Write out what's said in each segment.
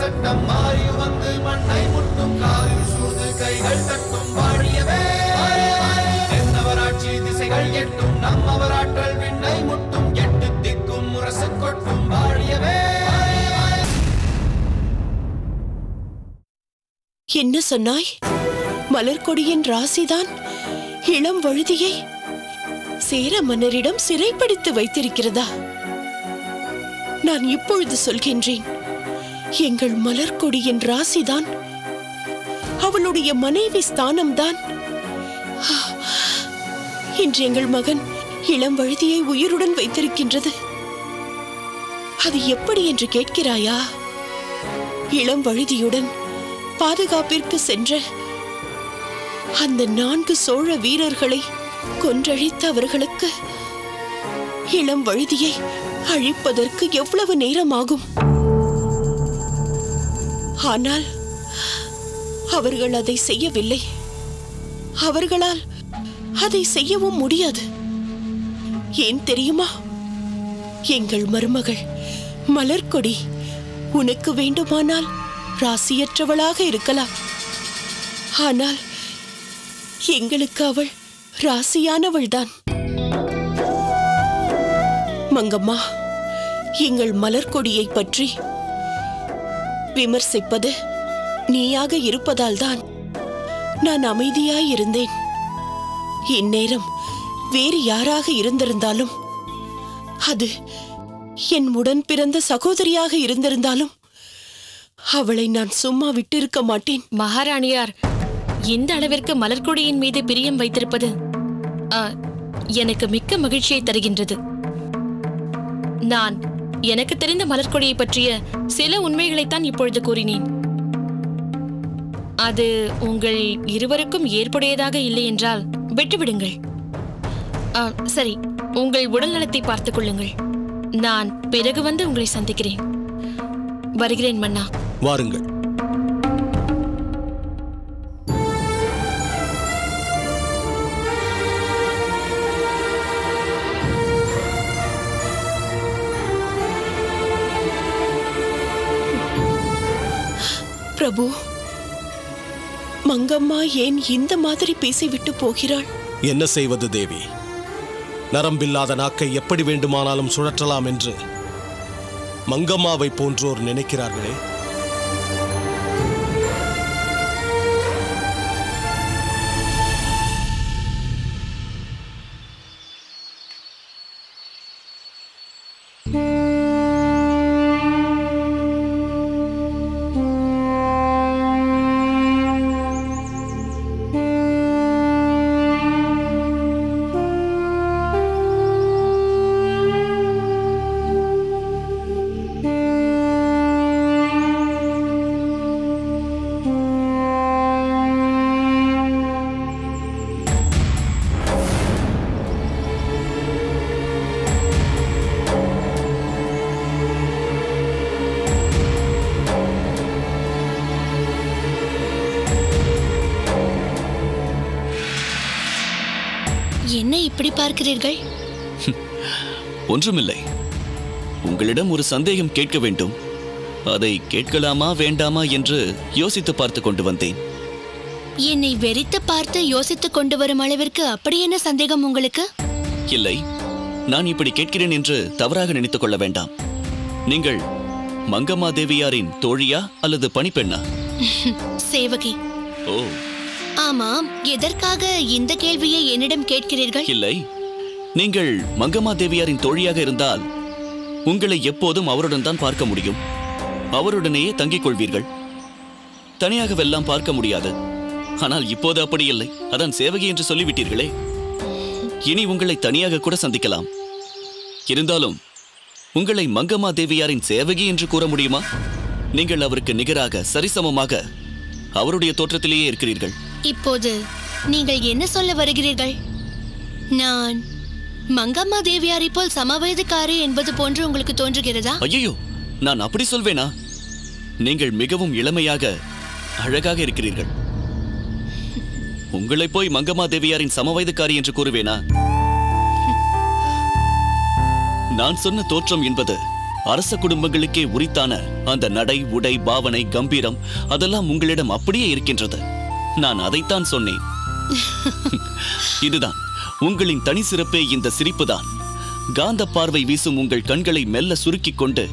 சட்டம் மாறி வந்து மண்ணை முட்டும் காலில் சூழ்ந்து கைகள் தட்டும் வாழியவே தென்னவராட்சி திசைகள் எட்டும் நம்மவராற்றல் விண்ணை முட்டும் எட்டு திக்கும் முரசு கொட்டும் வாழியவே. என்ன சொன்னாய்? மலர்கொடியின் ராசிதான் இளம் வழுதியை சேர மன்னரிடம் சிறைப்பிடித்து வைத்திருக்கிறதா? நான் இப்பொழுது சொல்கின்றேன், எங்கள் மலர்கொடியின் ராசிதான் அவளுடைய மனைவி ஸ்தானம்தான். இன்று எங்கள் மகன் இளம் வழுதியை உயிருடன் வைத்திருக்கின்றது. அது எப்படி என்று கேட்கிறாயா? இளம் வழுதியுடன் பாதுகாப்பிற்கு சென்ற அந்த 4 சோழ வீரர்களை கொன்றழித்த அவர்களுக்கு இளம் வழுதியை அழிப்பதற்கு எவ்வளவு நேரமாகும்? ஆனால் அவர்கள் அதை செய்யவில்லை. அவர்களால் அதை செய்யவும் முடியாது. ஏன் தெரியுமா? எங்கள் மருமகள் மலர்கொடி உனக்கு வேண்டுமானால் ராசியற்றவளாக இருக்கலாம். ஆனால் எங்களுக்கு அவள் ராசியானவள்தான். மங்கம்மா, எங்கள் மலர்கொடியை பற்றி விமர்சிப்பது நீயாக இருப்பதால்தான் நான் அமைதியாயிருந்தேன். இந்நேரம் வேறு யாராக இருந்திருந்தாலும், அது என் உடன் பிறந்த சகோதரியாக இருந்திருந்தாலும் அவளை நான் சும்மா விட்டிருக்க மாட்டேன். மகாராணியார் இந்த அளவிற்கு மலர்கொடியின் மீது பிரியம் வைத்திருப்பது எனக்கு மிக்க மகிழ்ச்சியை தருகின்றது. நான் எனக்கு தெரிந்த மலர்கொடியை பற்றிய சில உண்மைகளைத்தான் இப்பொழுது கூறினேன். அது உங்கள் இருவருக்கும் ஏற்புடையதாக இல்லை என்றால் விட்டுவிடுங்கள். சரி, உங்கள் உடல் நலத்தை பார்த்துக் கொள்ளுங்கள். நான் பிறகு வந்து உங்களை சந்திக்கிறேன். வருகிறேன் மன்னா. வாருங்கள். பிரபு, மங்கம்மா ஏன் இந்த மாதிரி பேசிவிட்டு போகிறாள்? என்ன செய்வது தேவி? நரம்பில்லாத நாக்கை எப்படி வேண்டுமானாலும் சுழற்றலாம் என்று மங்கம்மாவை போன்றோர் நினைக்கிறார்களே. என்ன இப்படி பார்க்கிறீர்கள்? ஒன்றுமில்லை. உங்களிடம் ஒரு சந்தேகம் கேட்க வேண்டும். அதை கேட்கலாமா வேண்டாமா என்று யோசித்து பார்த்து கொண்டு வந்தேன். என்னை வெறித்து பார்த்து யோசித்துக் கொண்டு வரும் அளவிற்கு அப்படி என்ன சந்தேகம் உங்களுக்கு? இல்லை, நான் இப்படி கேட்கிறேன் என்று தவறாக நினைத்துக் கொள்ள வேண்டாம். நீங்கள் மங்கம்மா தேவியாரின் தோழியா அல்லது பணிப்பெண்ணா? சேவகி. ஓ, ஆமாம். எதற்காக இந்த கேள்வியை என்னிடம் கேட்கிறீர்கள்? இல்லை, நீங்கள் மங்கம்மா தேவியாரின் தோழியாக இருந்தால் உங்களை எப்போதும் அவருடன் தான் பார்க்க முடியும். அவருடனேயே தங்கிக் கொள்வீர்கள். தனியாகவெல்லாம் பார்க்க முடியாது. ஆனால் இப்போது அப்படி இல்லை. அதான் சேவகி என்று சொல்லிவிட்டீர்களே. இனி உங்களை தனியாக கூட சந்திக்கலாம். இருந்தாலும் உங்களை மங்கம்மா தேவியாரின் சேவகி என்று கூற முடியுமா? நீங்கள் அவருக்கு நிகராக சரிசமமாக அவருடைய தோற்றத்திலேயே இருக்கிறீர்கள். இப்போது நீங்கள் என்ன சொல்ல வருகிறீர்கள்? நான் மங்கம்மா தேவியாரை போல் சமவயதுக்காரி என்பது போன்று உங்களுக்கு தோன்றுகிறதா? ஐயோ, நான் அப்படி சொல்வேனா? நீங்கள் மிகவும் இளமையாக அழகாக இருக்கிறீர்கள். உங்களை போய் மங்கம்மா தேவியாரின் சமவயதுக்காரி என்று கூறுவேனா? நான் சொன்ன தோற்றம் என்பது அரச குடும்பங்களுக்கே உரித்தான அந்த நடை, உடை, பாவனை, கம்பீரம் அதெல்லாம் உங்களிடம் அப்படியே இருக்கின்றது. நான் அதைத்தான் சொன்னேன். இதுதான் உங்களின் தனி சிறப்பே, இந்த சிரிப்புதான். காந்த பார்வை வீசும் உங்கள் கண்களை மெல்ல சுருக்கிக் கொண்டு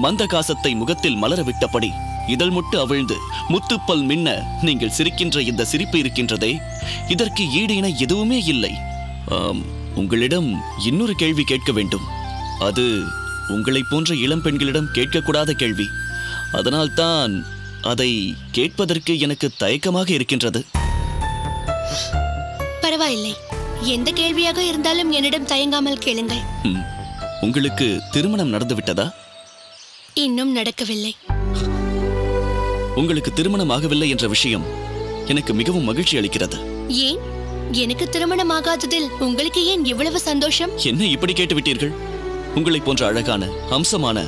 மந்தகாசத்தை முகத்தில் மலரவிட்டபடி இதழ் முட்டு அவிழ்ந்து முத்துப்பல் மின்ன நீங்கள் சிரிக்கின்ற இந்த சிரிப்பு இருக்கின்றதே, இதற்கு ஈடு இணை எதுவுமே இல்லை. உங்களிடம் இன்னொரு கேள்வி கேட்க வேண்டும். அது உங்களைப் போன்ற இளம் பெண்களிடம் கேட்கக்கூடாத கேள்வி. அதனால்தான் அதை கேட்பதற்கு எனக்கு தயக்கமாக இருக்கின்றது. பரவாயில்லை, எந்த கேள்வியாக இருந்தாலும் என்னிடம் தயங்காமல் கேளுங்கள். உங்களுக்கு திருமணம் நடந்துவிட்டதா? இன்னும் நடக்கவில்லை. உங்களுக்கு திருமணம் ஆகவில்லை என்ற விஷயம் எனக்கு மிகவும் மகிழ்ச்சி அளிக்கிறது. ஏன்? எனக்கு திருமணம் ஆகாததில் உங்களுக்கு ஏன் இவ்வளவு சந்தோஷம்? என்ன இப்படி கேட்டு விட்டீர்கள்? உங்களை போன்ற அழகான, அம்சமான,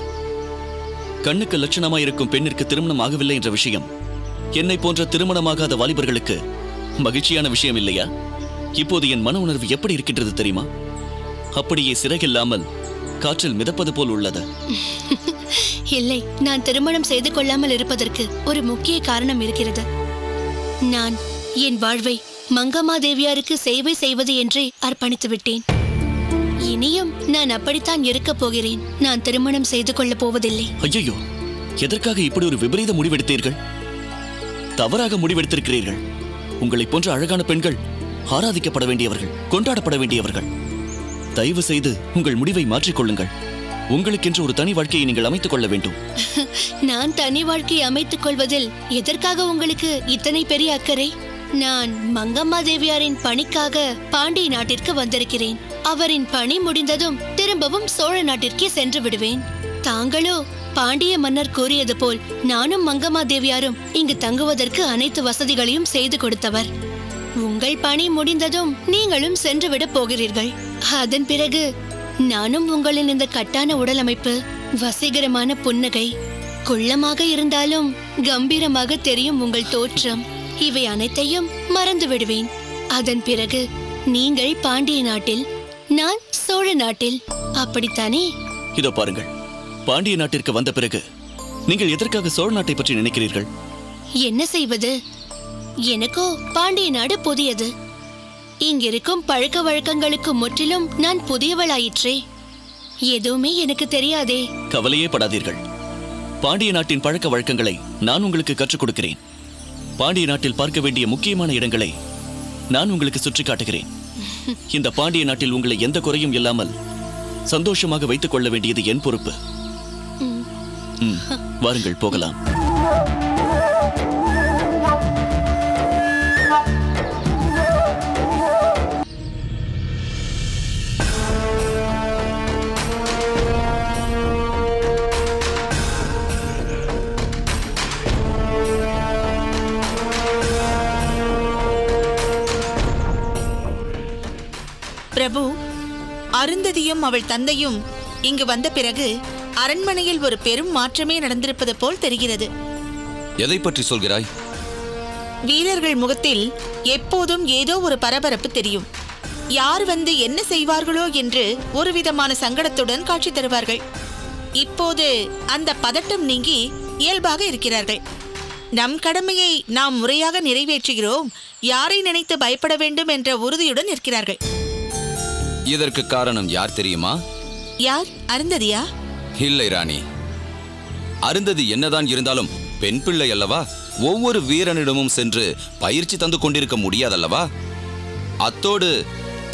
கண்ணுக்கு லட்சணமாயிருக்கும் பெண்ணிற்கு திருமணம் ஆகவில்லை என்ற விஷயம் என்னை போன்ற திருமணமாகாத வாலிபர்களுக்கு மகிழ்ச்சியான விஷயம் இல்லையா? இப்போது என் மன உணர்வு எப்படி இருக்கின்றது தெரியுமா? அப்படியே சிறகில்லாமல் காற்றில் மிதப்பது போல் உள்ளது. இல்லை, நான் திருமணம் செய்து கொள்ளாமல் இருப்பதற்கு ஒரு முக்கிய காரணம் இருக்கிறது. நான் என் வாழ்வை மங்கம்மா தேவியாருக்கு சேவை செய்வது என்றே அர்ப்பணித்து விட்டேன். இனியும் நான் அப்படித்தான் இருக்கப் போகிறேன். நான் திருமணம் செய்து கொள்ளப் போவதில்லை. ஐயோ, எதற்காக இப்படி ஒரு விபரீத முடிவெடுத்தீர்கள்? தவறாக முடிவெடுத்திருக்கிறீர்கள். உங்களை போன்ற அழகான பெண்கள் ஆராதிக்கப்பட வேண்டியவர்கள், கொண்டாடப்பட வேண்டியவர்கள். தயவு செய்து உங்கள் முடிவை மாற்றிக்கொள்ளுங்கள். உங்களுக்கென்று ஒரு தனி வாழ்க்கையை நீங்கள் அமைத்துக் கொள்ள வேண்டும். நான் தனி வாழ்க்கையை அமைத்துக் கொள்வதில் எதற்காக உங்களுக்கு இத்தனை பெரிய அக்கறை? நான் மங்கம்மா தேவியாரின் பணிக்காக பாண்டிய நாட்டிற்கு வந்திருக்கிறேன். அவரின் பணி முடிந்ததும் திரும்பவும் சோழ நாட்டிற்கே சென்று விடுவேன். தாங்களோ பாண்டிய மன்னர் கூறியது போல் நானும் மங்கம்மா தேவியாரும் இங்கு தங்குவதற்கு அனைத்து வசதிகளையும் செய்து கொடுத்தவர். உங்கள் பணி முடிந்ததும் நீங்களும் சென்று விட போகிறீர்கள். அதன் பிறகு நானும் உங்களின் இந்த கட்டான உடல் அமைப்பு, வசீகரமான புன்னகை, குள்ளமாக இருந்தாலும் கம்பீரமாக தெரியும் உங்கள் தோற்றம், இவை அனைத்தையும் மறந்து விடுவேன். அதன் பிறகு நீங்கள் பாண்டிய நாட்டில், நான் சோழ நாட்டில். அப்படித்தானே? இதோ பாருங்கள், பாண்டிய நாட்டிற்கு வந்த பிறகு நீங்கள் எதற்காக சோழ நாட்டை பற்றி நினைக்கிறீர்கள்? என்ன செய்வது? எனக்கோ பாண்டிய நாடு புதியது. இங்கிருக்கும் பழக்க வழக்கங்களுக்கு முற்றிலும் நான் புதியவளாயிற்றே. எதுவுமே எனக்கு தெரியாதே. கவலையே படாதீர்கள். பாண்டிய நாட்டின் பழக்க வழக்கங்களை நான் உங்களுக்கு கற்றுக் கொடுக்கிறேன். பாண்டிய நாட்டில் பார்க்க வேண்டிய முக்கியமான இடங்களை நான் உங்களுக்கு சுற்றி காட்டுகிறேன். இந்த பாண்டிய நாட்டில் உங்களை எந்த குறையும் இல்லாமல் சந்தோஷமாக வைத்துக் கொள்ள வேண்டியது என் பொறுப்பு. வாருங்கள், போகலாம். பிரபு, அருந்ததியும் அவள் தந்தையும் இங்கு வந்த பிறகு அரண்மனையில் ஒரு பெரும் மாற்றமே நடந்திருப்பது போல் தெரிகிறது. எதை பற்றி சொல்கிறாய்? வீரர்கள் முகத்தில் எப்போதும் ஏதோ ஒரு பரபரப்பு தெரியும். யார் வந்து என்ன செய்வார்களோ என்று ஒரு விதமான சங்கடத்துடன் காட்சி தருவார்கள். இப்போது அந்த பதட்டம் நீங்கி இயல்பாக இருக்கிறார்கள். நம் கடமையை நாம் முறையாக நிறைவேற்றுகிறோம், யாரை நினைத்து பயப்பட வேண்டும் என்ற உறுதியுடன் இருக்கிறார்கள். இதற்கு காரணம் யார் தெரியுமா? யார்? அருந்ததியா? இல்லை ராணி, அருந்ததி என்னதான் இருந்தாலும் பெண் பிள்ளை அல்லவா? ஒவ்வொரு வீரனிடமும் சென்று பயிற்சி தந்து கொண்டிருக்க முடியாதல்லவா? அத்தோடு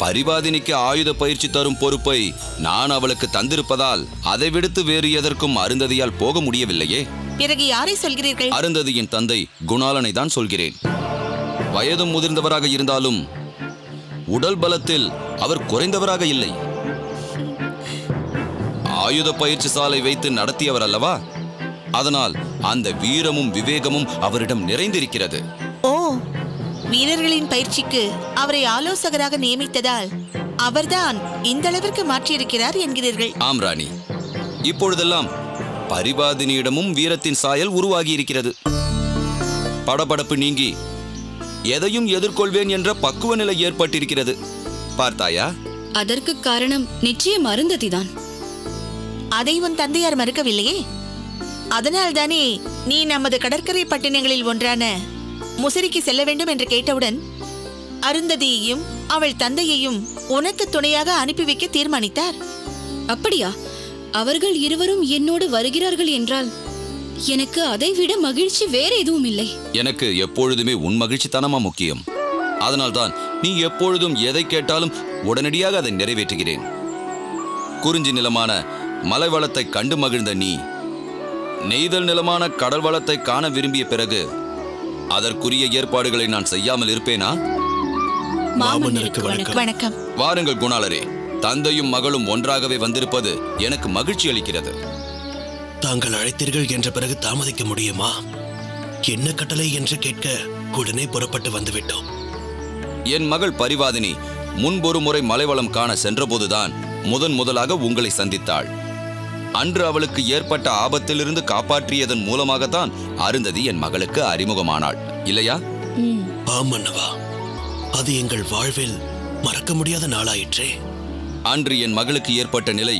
பரிவாதினிக்கு ஆயுத பயிற்சி தரும் பொறுப்பை நான் அவளுக்கு தந்திருப்பதால் அதை விடுத்து வேறு எதற்கும் அருந்ததியால் போக முடியவில்லையே. பிறகு யாரை சொல்கிறீர்கள்? அருந்ததியின் தந்தை குணாலனை தான் சொல்கிறேன். வயதும் முதிர்ந்தவராக இருந்தாலும் உடல் பலத்தில் அவர் குறைந்தவராக இல்லை. ஆயுத பயிற்சி சாலை வைத்து நடத்தியவர் அல்லவா? அதனால் அந்த வீரமும் விவேகமும் அவரிடம் நிறைந்திருக்கிறது. ஓ, வீரர்களின் பயிற்சிக்கு அவரை ஆலோசகராக நியமித்ததால் அவர்தான் இந்த அளவிற்கு மாற்றியிருக்கிறார் என்கிறீர்கள்? ஆம் ராணி, இப்பொழுதெல்லாம் பரிவாதினியிடமும் வீரத்தின் சாயல் உருவாகி இருக்கிறது. படபடப்பு நீங்கி எதையும் எதிர்கொள்வேன் என்ற பக்குவ நிலை ஏற்பட்டிருக்கிறது. பார்த்தாயா? அதற்கு காரணம் நிச்சயம் அருந்ததிதான். அதை உன் தந்தையார் மறுக்கவில்லையே. அதனால்தானே நீ நமது கடற்கரை பட்டினங்களில் ஒன்றான முசிறிக்கு செல்ல வேண்டும் என்று கேட்டவுடன் அருந்ததியையும் அவள் தந்தையையும் உனக்கு துணையாக அனுப்பி வைக்க தீர்மானித்தார். அப்படியா? அவர்கள் இருவரும் என்னோடு வருகிறார்கள் என்றால் எனக்கு அதைவிட மகிழ்ச்சி வேற எதுவும் இல்லை. எனக்கு எப்பொழுதுமே உன் மகிழ்ச்சி தானமா முக்கியம். அதனால்தான் நீ எப்பொழுதும் எதை கேட்டாலும் உடனடியாக அதை நிறைவேற்றுகிறேன். குறிஞ்சி நிலமான மலை வளத்தை கண்டு மகிழ்ந்த நீ நெய்தல் நிலமான கடல் வளத்தை காண விரும்பிய பிறகு அதற்குரிய ஏற்பாடுகளை நான் செய்யாமல் இருப்பேனா? மாமன்னருக்கு வணக்கம். வாருங்கள் குணாளரே. தந்தையும் மகளும் ஒன்றாகவே வந்திருப்பது எனக்கு மகிழ்ச்சி அளிக்கிறது. தாங்கள் அழைத்தீர்கள் என்ற பிறகு தாமதிக்க முடியுமா? என்ன கட்டளை என்று கேட்க உடனே புறப்பட்டு வந்துவிட்டோம். என் மகள் பரிவாதினி முன்பொரு முறை மலைவளம் காண சென்றபோதுதான் முதலாக உங்களை சந்தித்தாள். அன்று அவளுக்கு ஏற்பட்ட ஆபத்திலிருந்து காப்பாற்றியதன் மூலமாகத்தான் அருந்ததி என் மகளுக்கு அறிமுகமானாள், இல்லையா? ஆமன்னவா, அது எங்கள் வாழ்வில் மறக்க முடியாத நாளாயிற்றே. அன்று என் மகளுக்கு ஏற்பட்ட நிலை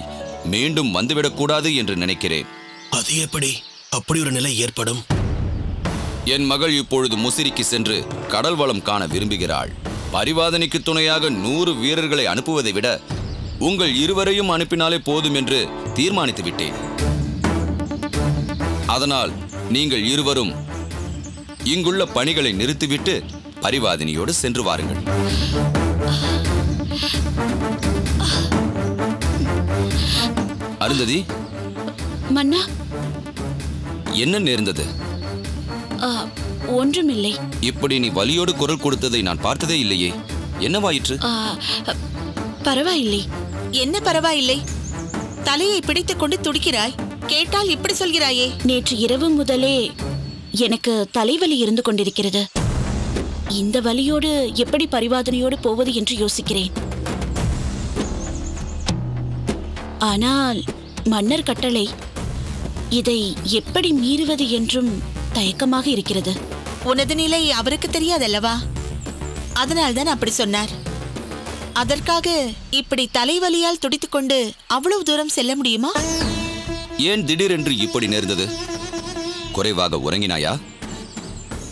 மீண்டும் வந்துவிடக்கூடாது என்று நினைக்கிறேன். அது எப்படி அப்படி ஒரு நிலை ஏற்படும்? என் மகள் இப்பொழுது முசிறிக்கு சென்று கடல் வளம் காண விரும்புகிறாள். பரிவாதனைக்கு துணையாக 100 வீரர்களை அனுப்புவதை விட உங்கள் இருவரையும் அனுப்பினாலே போதும் என்று தீர்மானித்து விட்டேன். அதனால் நீங்கள் இருவரும் இங்குள்ள பணிகளை நிறுத்திவிட்டு பரிவாதினியோடு சென்று வாருங்கள். அருந்ததி, மன்னா, என்ன நேர்ந்தது? ஒன்றுமில்லை. இப்படி நீ வலியோடு குரல் கொடுத்ததை நான் பார்த்ததே இல்லையே. என்னவாயிற்று? பரவாயில்லை. என்ன பரவாயில்லை? தலையை பிடித்துக் கொண்டு துடிக்கிறாய். கேட்டால் இப்படி சொல்கிறாயே. நேற்று இரவு முதலே எனக்கு தலைவலி இருந்து கொண்டிருக்கிறது. இந்த வலியோடு எப்படி பரிவாதனையோடு போவது என்று யோசிக்கிறேன். ஆனால் மன்னர் கட்டளை, இதை எப்படி மீறுவது என்றும் தயக்கமாக இருக்கிறது. உனது நிலை அவருக்கு தெரியாதல்லவா? அதனால்தான் அப்படி சொன்னார். அதற்காக இப்படி தலைவலியால் துடித்துக் கொண்டு அவ்வளவு தூரம் செல்ல முடியுமா? ஏன் திடீரென்று இப்படி நேர்ந்தது? குறைவாக உறங்கினாயா?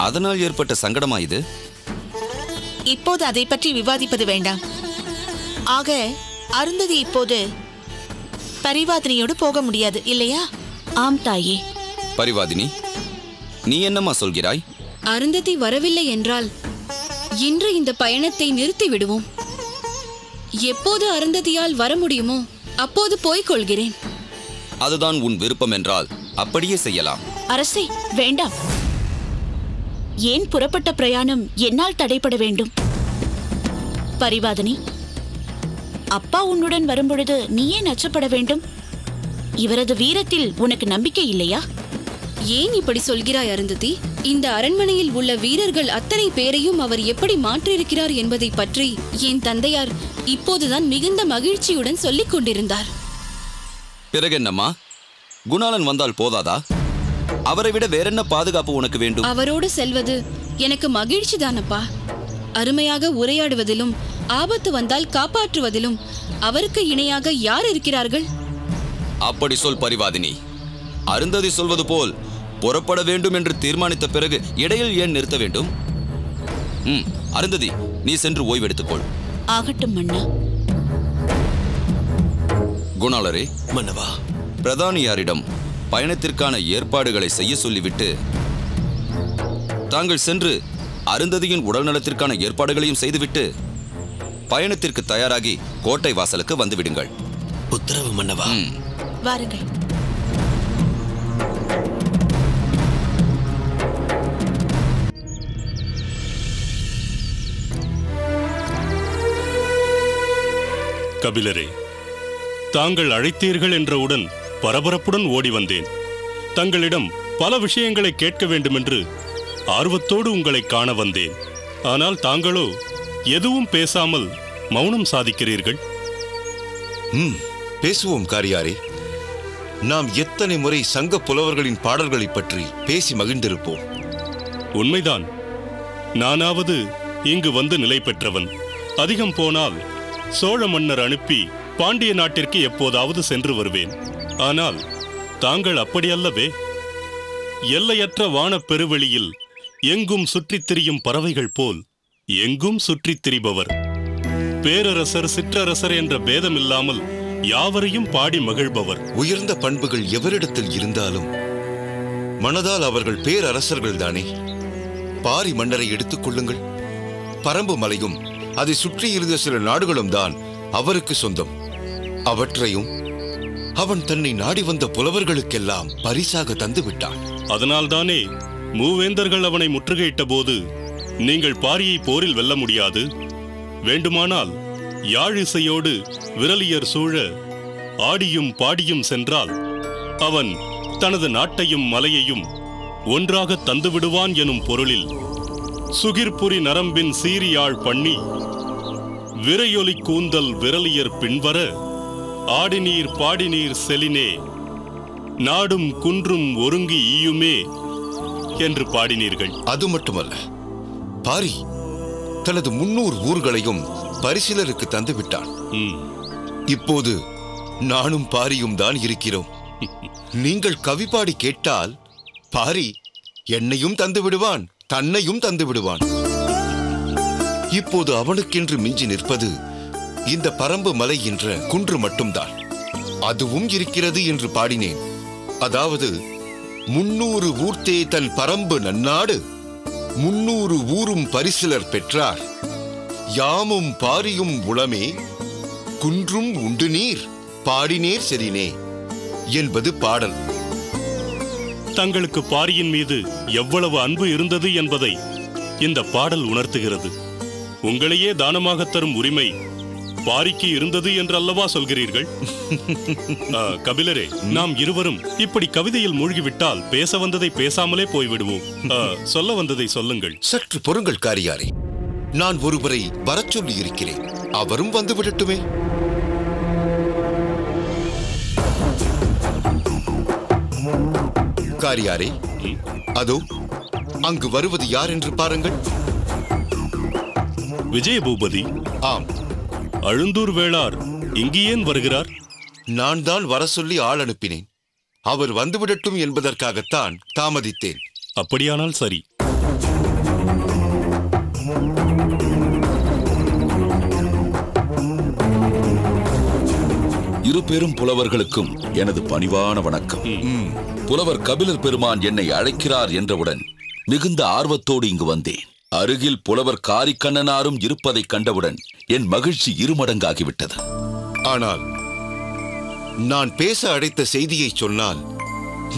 அதனால் ஏற்பட்ட சங்கடமா இது? இப்போது அதை பற்றி விவாதிப்பது வேண்டாம். ஆக அருந்ததி இப்போது பரிவாதினியோடு போக முடியாது, இல்லையா? ஆம் தாயே. பரிவாதினி, நீ என்னம்மா சொல்கிறாய்? அருந்ததி வரவில்லை என்றால் இன்று இந்த பயணத்தை நிறுத்தி விடுவோம். எப்போது அருந்ததியால் வர முடியுமோ அப்போது போய்க் கொள்கிறேன். அதுதான் உன் விருப்பம் என்றால் அப்படியே செய்யலாம். அரசே, வேண்டாம். ஏன் புறப்பட்ட பிரயாணம் என்னால் தடைபட வேண்டும்? பரிவாதினி, அப்பா உன்னுடன் வரும்பொழுது நீ ஏன் அச்சப்பட வேண்டும்? இவரது வீரத்தில் உனக்கு நம்பிக்கை இல்லையா? ஏன் இப்படி சொல்கிறாய் அருந்ததி? இந்த அரண்மனையில் உள்ள வீரர்கள் அத்தனை பேரையும் அவர் எப்படி மாற்றியிருக்கிறார் என்பதை பற்றி என் தந்தையார் இப்போதுதான் மிகுந்த மகிழ்ச்சியுடன் சொல்லிக் கொண்டிருந்தார். பிறகென்னம்மா, குணாளன் வந்தால் போதாதா? அவரை விட வேறென்ன பாதுகாப்பு உனக்கு வேண்டும்? அவரோடு செல்வது எனக்கு மகிழ்ச்சி தானப்பா. அருமையாக உரையாடுவதிலும் ஆபத்து வந்தால் காப்பாற்றுவதிலும் அவருக்கு இணையாக யார் இருக்கிறார்கள்? அப்படி சொல் பரிவாதினி. அருந்ததி சொல்வது போல் புறப்பட வேண்டும் என்று தீர்மானித்த பிறகு இடையில் ஏன் நிறுத்த வேண்டும்? அருந்ததி, நீ சென்று ஓய்வெடுத்துக்கொள். ஆகட்டும் மன்னா. குணாளரே, மன்னவா, பிரதானியாரிடம் பயணத்திற்கான ஏற்பாடுகளை செய்ய சொல்லிவிட்டு தாங்கள் சென்று அருந்ததியின் உடல் நலத்திற்கான ஏற்பாடுகளையும் செய்துவிட்டு பயணத்திற்கு தயாராகி கோட்டை வாசலுக்கு வந்துவிடுங்கள். உத்தரவு மன்னவா. வாருங்கள். கபிலரே, தாங்கள் அழைத்தீர்கள் என்றவுடன் பரபரப்புடன் ஓடி வந்தேன். தங்களிடம் பல விஷயங்களை கேட்க வேண்டுமென்று ஆர்வத்தோடு உங்களை காண வந்தேன். ஆனால் தாங்களோ எதுவும் பேசாமல் மௌனம் சாதிக்கிறீர்கள். பேசுவோம் காரியாரே. நாம் எத்தனை முறை சங்க புலவர்களின் பாடல்களை பற்றி பேசி மகிழ்ந்திருப்போம். உண்மைதான். நானாவது இங்கு வந்து நிலை பெற்றவன். அதிகம் போனால் சோழ மன்னர் அனுப்பி பாண்டிய நாட்டிற்கு எப்போதாவது சென்று வருவேன். ஆனால் தாங்கள் அப்படியல்லவே. எல்லையற்ற வானப் பெருவெளியில் எங்கும் சுற்றித் திரியும் பறவைகள் போல் எங்கும் சுற்றித் திரிபவர். பேரரசர் சிற்றரசர் என்ற பேதமில்லாமல் யாவரையும் பாடி மகிழ்பவர். உயர்ந்த பண்புகள் எவரிடத்தில் இருந்தாலும் மனதால் அவர்கள் பேரரசர்கள் தானே. பாரி மன்னரை எடுத்துக் கொள்ளுங்கள். பரம்பு மலையும் அதை சுற்றியிருந்த சில நாடுகளும் தான் அவருக்கு சொந்தம். அவற்றையும் அவன் தன்னை நாடி வந்த புலவர்களுக்கெல்லாம் பரிசாக தந்து விட்டான். அதனால்தானே மூவேந்தர்கள் அவனை முற்றுகையிட்ட போது நீங்கள் பாரியை போரில் வெல்ல முடியாது, வேண்டுமானால் யாழ் இசையோடு விரலியர் சூழ ஆடியும் பாடியும் சென்றால் அவன் தனது நாட்டையும் மலையையும் ஒன்றாக தந்துவிடுவான் எனும் பொருளில் சுகிர்புரி நரம்பின் சீரியாழ் பண்ணி விரையொலி கூந்தல் விரலியர் பின்வர ஆடிநீர் பாடிநீர் செலினே நாடும் குன்றும் ஒருங்கி ஈயுமே என்று பாடினீர்கள். அது மட்டுமல்ல, பாரி தனது 300 ஊர்களையும் பரிசிலருக்கு தந்து விட்டான். இப்போது நானும் பாரியும் தான் இருக்கிறோம். நீங்கள் கவி பாடி கேட்டால் பாரி என்னையும் தந்து விடுவான், தன்னையும் தந்து விடுவான். இப்போது அவனுக்கென்று மிஞ்சி நிற்பது இந்த பரம்பு மலை என்ற குன்று மட்டும்தான். அதுவும் இருக்கிறது என்று பாடினேன். அதாவது 300 ஊர்த்தே தன் பரம்பு நன்னாடு 300 ஊரும் பரிசிலர் பெற்றார் யாமும் பாரியும் உளமே குன்றும் உண்டு நீர் பாடினேர் செறினே என்பது பாடல். தங்களுக்கு பாரியின் மீது எவ்வளவு அன்பு இருந்தது என்பதை இந்த பாடல் உணர்த்துகிறது. உங்களையே தானமாக தரும் உரிமை பாரிக்கு இருந்தது என்றல்லவா சொல்கிறீர்கள்? கபிலரே, நாம் இருவரும் இப்படி கவிதையில் மூழ்கிவிட்டால் பேச வந்ததை பேசாமலே போய்விடுவோம். சொல்ல வந்ததை சொல்லுங்கள். சற்று பொறுங்கள் காரியாரே, நான் ஒருவரை வரச் சொல்லி இருக்கிறேன். அவரும் வந்து விடட்டுமே. காரியாரே, அதோ அங்கு வருவது யார் என்று பாருங்கள். விஜயபூபதி. ஆம். அழுந்தூர் வேளார் இங்கு ஏன் வருகிறார்? நான் தான் வர சொல்லி ஆள் அனுப்பினேன். அவர் வந்துவிடட்டும் என்பதற்காகத்தான் தாமதித்தேன். அப்படியானால் சரி. இரு பெரும் புலவர்களுக்கும் எனது பணிவான வணக்கம். புலவர் கபிலர் பெருமான் என்னை அழைக்கிறார் என்றவுடன் மிகுந்த ஆர்வத்தோடு இங்கு வந்தேன். அருகில் புலவர் காரிக்கண்ணனாரும் இருப்பதைக் கண்டவுடன் என் மகிழ்ச்சி இருமடங்காகிவிட்டது. ஆனால் நான் பேச அழைத்த செய்தியை சொன்னால்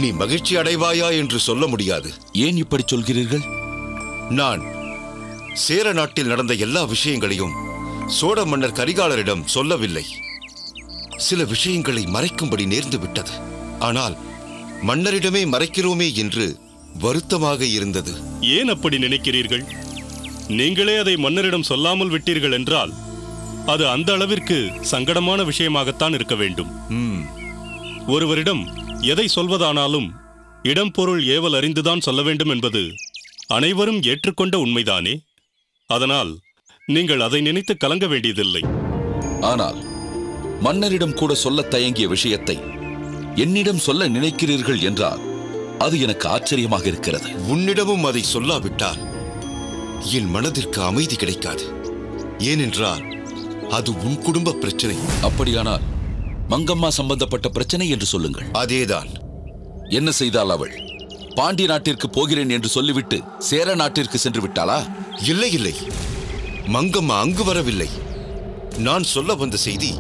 நீ மகிழ்ச்சி அடைவாயா என்று சொல்ல முடியாது. ஏன் இப்படி சொல்கிறீர்கள்? நான் சேர நாட்டில் நடந்த எல்லா விஷயங்களையும் சோழ மன்னர் கரிகாலரிடம் சொல்லவில்லை. சில விஷயங்களை மறைக்கும்படி நேர்ந்து விட்டது. ஆனால் மன்னரிடமே மறைக்கிறோமே என்று வருத்தமாக இருந்தது. ஏன் அப்படி நினைக்கிறீர்கள்? நீங்களே அதை மன்னரிடம் சொல்லாமல் விட்டீர்கள் என்றால் அது அந்த அளவிற்கு சங்கடமான விஷயமாகத்தான் இருக்க வேண்டும். ஒருவரிடம் எதை சொல்வதானாலும் இடம் பொருள் ஏவல் அறிந்துதான் சொல்ல வேண்டும் என்பது அனைவரும் ஏற்றுக்கொண்ட உண்மைதானே? அதனால் நீங்கள் அதை நினைத்து கலங்க வேண்டியதில்லை. ஆனால் மன்னரிடம் கூட சொல்ல தயங்கிய விஷயத்தை என்னிடம் சொல்ல நினைக்கிறீர்கள் என்றால் அது எனக்கு ஆச்சரியமாக இருக்கிறது. உன்னிடமும் அதை சொல்லாவிட்டால் என் மனதிற்கு அமைதி கிடைக்காது. ஏனென்றால் அது உன் குடும்ப பிரச்சனை. அப்படியானால் மங்கம்மா சம்பந்தப்பட்ட பிரச்சனை என்று சொல்லுங்கள். அதேதான். என்ன செய்தால் அவள்? பாண்டிய நாட்டிற்கு போகிறேன் என்று சொல்லிவிட்டு சேர நாட்டிற்கு சென்று விட்டாளா? இல்லை இல்லை, மங்கம்மா அங்கு வரவில்லை. நான் சொல்ல வந்த செய்தி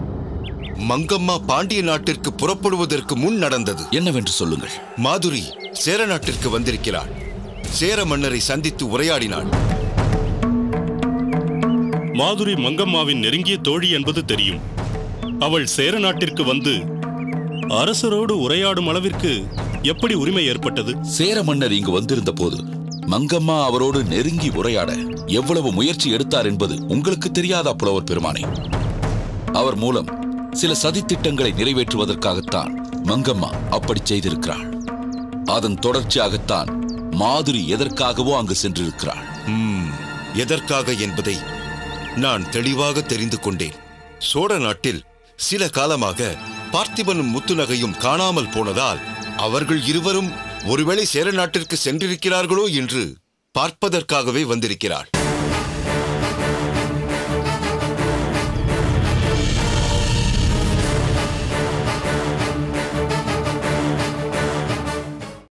மங்கம்மா பாண்டிய நாட்டிற்கு புறப்படுவதற்கு முன் நடந்தது. என்னவென்று சொல்லுங்கள். மாதுரி சேர நாட்டிற்கு வந்திருக்கிறாள். சேர மன்னரை சந்தித்து உரையாடினாள். மாதுரி மங்கம்மாவின் நெருங்கிய தோழி என்பது தெரியும். அவள் சேர நாட்டிற்கு வந்து அரசரோடு உரையாடும் அளவிற்கு எப்படி உரிமை ஏற்பட்டது? சேர மன்னர் இங்கு வந்திருந்த போது மங்கம்மா அவரோடு நெருங்கி உரையாட எவ்வளவு முயற்சி எடுத்தார் என்பது உங்களுக்கு தெரியாதா புலவர் பெருமானே? அவர் மூலம் சில சதித்திட்டங்களை நிறைவேற்றுவதற்காகத்தான் மங்கம்மா அப்படி செய்திருக்கிறாள். அதன் தொடர்ச்சியாகத்தான் மாதுரி எதற்காகவோ அங்கு சென்றிருக்கிறாள். எதற்காக என்பதை நான் தெளிவாக தெரிந்து கொண்டேன். சோழ நாட்டில் சில காலமாக பார்த்திபனும் முத்துநகையும் காணாமல் போனதால் அவர்கள் இருவரும் ஒருவேளை சேர நாட்டிற்கு சென்றிருக்கிறார்களோ என்று பார்ப்பதற்காகவே வந்திருக்கிறாள்.